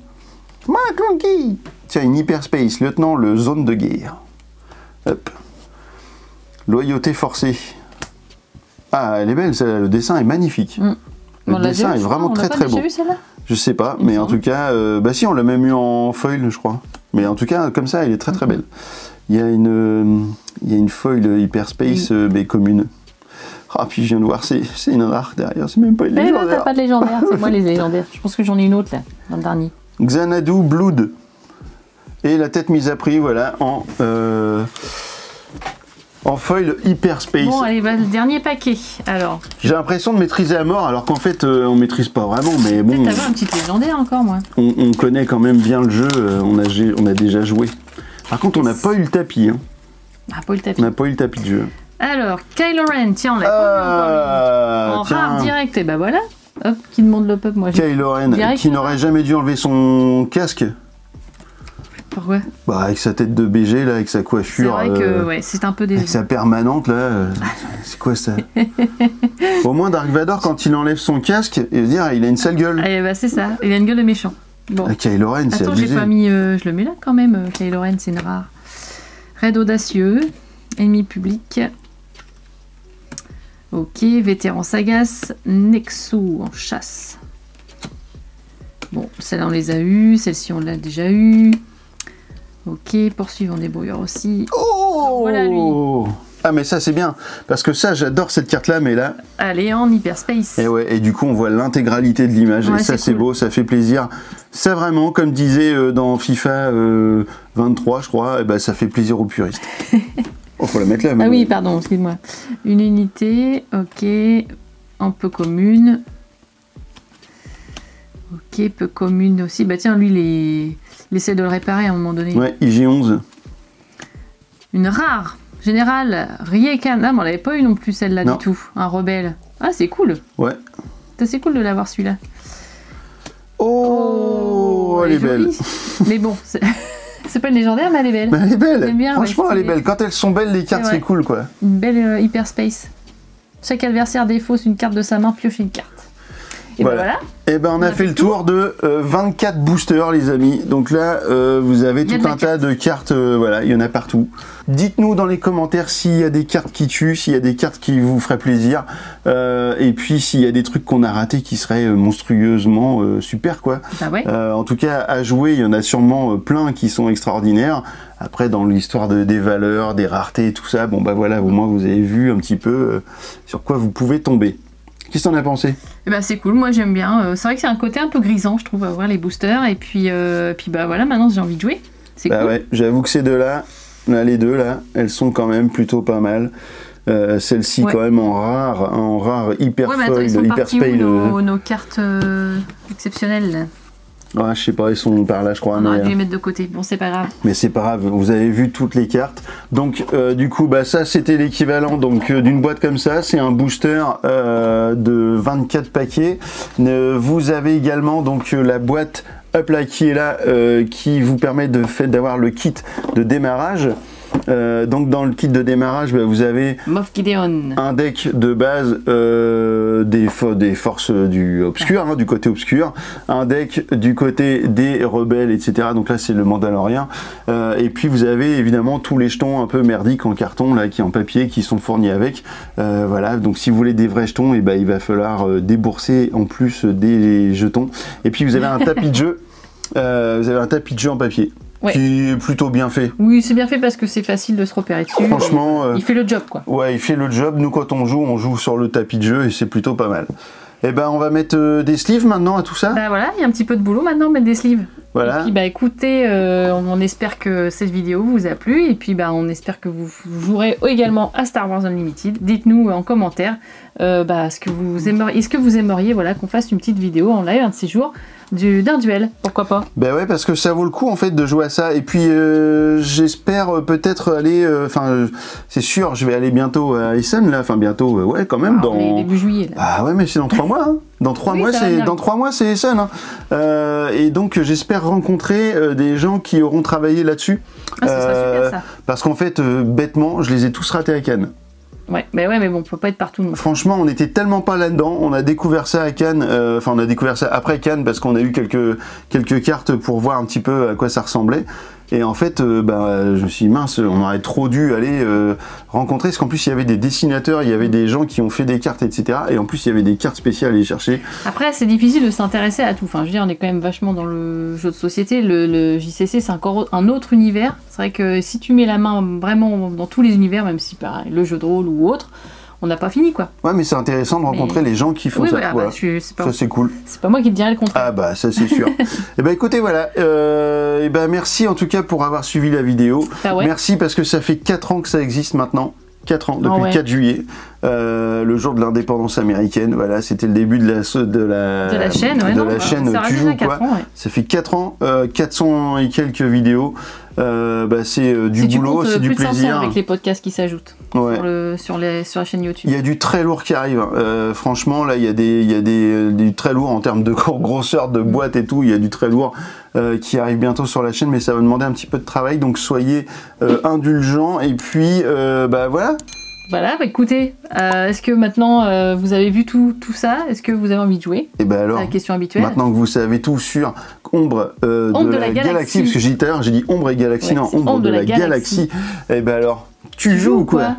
Tiens, une hyperspace, lieutenant, le zone de guerre. Hop. Loyauté forcée. Ah, elle est belle, celle-là. Le dessin est magnifique. Le dessin est vraiment très très beau. Vu, je sais pas, mais en tout cas, bah si, on l'a même eu en foil, je crois. Mais en tout cas, comme ça, elle est très très belle. Il y a une foil hyperspace, mais commune. Ah, puis je viens de voir, c'est une rare derrière, c'est même pas une légendaire. Mais non, t'as pas de légendaire, c'est moi les légendaires. Je pense que j'en ai une autre là, dans le dernier. Xanadu Blood. Et la tête mise à prix, voilà, En foil Hyperspace. Bon, allez, bah, le dernier paquet, alors. J'ai l'impression de maîtriser à mort, alors qu'en fait, on maîtrise pas vraiment, mais bon... Peut-être avoir un petit légendaire encore, moi. On connaît quand même bien le jeu, on a déjà joué. Par contre, on n'a pas eu le tapis. Hein. Ah, pas eu le tapis. On n'a pas eu le tapis de jeu. Alors, Kylo Ren, tiens, on l'a pas vu encore. En rare direct, et bah voilà. Hop, qui demande le pop, moi. Kylo Ren, qui n'aurait jamais dû enlever son casque. Pourquoi? Bah, avec sa tête de BG, là, avec sa coiffure. C'est vrai que ouais, c'est un peu décevant. Avec sa permanente, là. C'est quoi ça? Au moins, Dark Vador, quand il enlève son casque, il va dire, il a une sale gueule. Ah, bah, c'est ça, il a une gueule de méchant. Bon. Kylo Ren, c'est abusé. Attends, j'ai pas mis. Je le mets là quand même. Kylo Ren, c'est une rare. Raid audacieux. Ennemi public. Ok, vétéran sagace. Nexo en chasse. Bon, celle-là, on les a eues. Celle-ci, on l'a déjà eue. Ok, poursuivant débrouillard aussi. Oh, voilà lui. Ah mais ça c'est bien, parce que ça j'adore cette carte là, mais là... Allez, en Hyperspace. Et ouais, et du coup on voit l'intégralité de l'image, ouais, et ça c'est cool. Beau, ça fait plaisir. Ça vraiment, comme disait dans FIFA 23 je crois, et ben, ça fait plaisir aux puristes. Oh, faut la mettre là. Ah oui, pardon, excuse-moi. Une unité, ok, un peu commune. Ok, peu commune aussi. Bah tiens, lui, il essaie de le réparer à un moment donné. Ouais, IG11. Une rare, générale, Riekan. Ah, mais on l'avait pas eu non plus celle-là du tout. Un rebelle. Ah, c'est cool. Ouais. C'est cool de l'avoir celui-là. Oh, elle est belle. Mais bon, c'est pas une légendaire, mais elle est belle. Mais elle est belle. Bien, franchement, ouais, elle est belle. Quand elles sont belles, les cartes, c'est cool, quoi. Une belle Hyperspace. Chaque adversaire défausse une carte de sa main, pioche une carte. Et voilà. Ben voilà. Et ben on a fait le tour de 24 boosters, les amis. Donc là, vous avez tout un tas de cartes. Voilà, il y en a partout. Dites-nous dans les commentaires s'il y a des cartes qui tuent, s'il y a des cartes qui vous feraient plaisir. Et puis s'il y a des trucs qu'on a ratés qui seraient monstrueusement super, quoi. Bah ouais. En tout cas, à jouer, il y en a sûrement plein qui sont extraordinaires. Après, dans l'histoire des valeurs, des raretés et tout ça, bon bah voilà, au moins vous avez vu un petit peu sur quoi vous pouvez tomber. Qu'est-ce que t'en as pensé? Eh ben, c'est cool, moi j'aime bien. C'est vrai que c'est un côté un peu grisant, je trouve, à voir les boosters. Et puis bah voilà, maintenant j'ai envie de jouer. C'est cool. Ouais, j'avoue que ces deux-là, les deux là, elles sont quand même plutôt pas mal. Celle-ci quand même en rare hyper foil, hyper spale. Nos cartes exceptionnelles là. Ouais, je sais pas, ils sont par là, je crois. On aurait dû les mettre de côté. Bon, c'est pas grave. Mais c'est pas grave, vous avez vu toutes les cartes. Donc, du coup, bah, ça, c'était l'équivalent d'une boîte comme ça. C'est un booster de 24 paquets. Vous avez également donc la boîte hop là, qui est là, qui vous permet d'avoir le kit de démarrage. Donc dans le kit de démarrage, bah, vous avez Moff Gideon, un deck de base des forces du obscur, hein, du côté obscur, un deck du côté des rebelles, etc. Donc là c'est le Mandalorien. Et puis vous avez évidemment tous les jetons un peu merdiques en carton là, qui en papier, qui sont fournis avec. Voilà, donc si vous voulez des vrais jetons, et ben il va falloir débourser en plus des jetons. Et puis vous avez un tapis de jeu. Vous avez un tapis de jeu en papier. Ouais. Qui est plutôt bien fait. Oui, c'est bien fait parce que c'est facile de se repérer dessus. Franchement, il fait le job, quoi. Ouais, il fait le job. Nous, quand on joue sur le tapis de jeu et c'est plutôt pas mal. Et ben, on va mettre des sleeves maintenant à tout ça. Bah voilà, il y a un petit peu de boulot maintenant, mettre des sleeves. Voilà. Et puis bah écoutez, on espère que cette vidéo vous a plu et puis bah on espère que vous jouerez également à Star Wars Unlimited. Dites-nous en commentaire est-ce que vous aimeriez voilà, qu'on fasse une petite vidéo en live un de ces jours d'un duel, pourquoi pas? Ben ouais, parce que ça vaut le coup en fait de jouer à ça. Et puis j'espère peut-être aller, c'est sûr, je vais aller bientôt à Essen là, enfin bientôt, ouais quand même. Alors, dans début juillet. Là. Ah ouais, mais c'est dans 3 mois. Hein. Dans 3 mois, c'est Essen. Hein. Et donc j'espère rencontrer des gens qui auront travaillé là-dessus. Ah, ça serait super ça. Parce qu'en fait, bêtement, je les ai tous ratés à Cannes. Ouais, mais bon, on peut pas être partout. Non. Franchement, on n'était tellement pas là-dedans. On a découvert ça à Cannes. Enfin, on a découvert ça après Cannes parce qu'on a eu quelques cartes pour voir un petit peu à quoi ça ressemblait. Et en fait, je me suis dit, mince, on aurait trop dû aller rencontrer, parce qu'en plus, il y avait des dessinateurs, il y avait des gens qui ont fait des cartes, etc. Et en plus, il y avait des cartes spéciales à aller chercher. Après, c'est difficile de s'intéresser à tout. Enfin, je veux dire, on est quand même vachement dans le jeu de société. Le JCC, c'est encore un autre univers. C'est vrai que si tu mets la main vraiment dans tous les univers, même si pareil, le jeu de rôle ou autre, on n'a pas fini, quoi. Ouais, mais c'est intéressant de rencontrer les gens qui font ça. Voilà. Ça, c'est cool. C'est pas moi qui te dirais le contraire. Ah bah, ça, c'est sûr. Et bah, écoutez, voilà. Merci en tout cas pour avoir suivi la vidéo. Ah ouais. Merci parce que ça fait 4 ans que ça existe maintenant. 4 ans, depuis le 4 juillet, le jour de l'indépendance américaine. Voilà, c'était le début de la chaîne, Tu joues quoi. Ça fait 4 ans, 400 et quelques vidéos. C'est du boulot, c'est du plaisir. Avec les podcasts qui s'ajoutent sur la chaîne YouTube. Il y a du très lourd qui arrive. Franchement, là, il y a du très lourd en termes de grosseur de boîte et tout. Il y a du très lourd qui arrive bientôt sur la chaîne, mais ça va demander un petit peu de travail. Donc soyez indulgents. Et puis, voilà. Voilà, écoutez, est-ce que maintenant vous avez vu tout ça? Est-ce que vous avez envie de jouer? Et alors, la question habituelle. Maintenant que vous savez tout sur Ombre de la Galaxie, parce que j'ai dit tout à l'heure, j'ai dit Ombre et Galaxie, non, Ombre de la Galaxie. Et alors, tu joues ou quoi?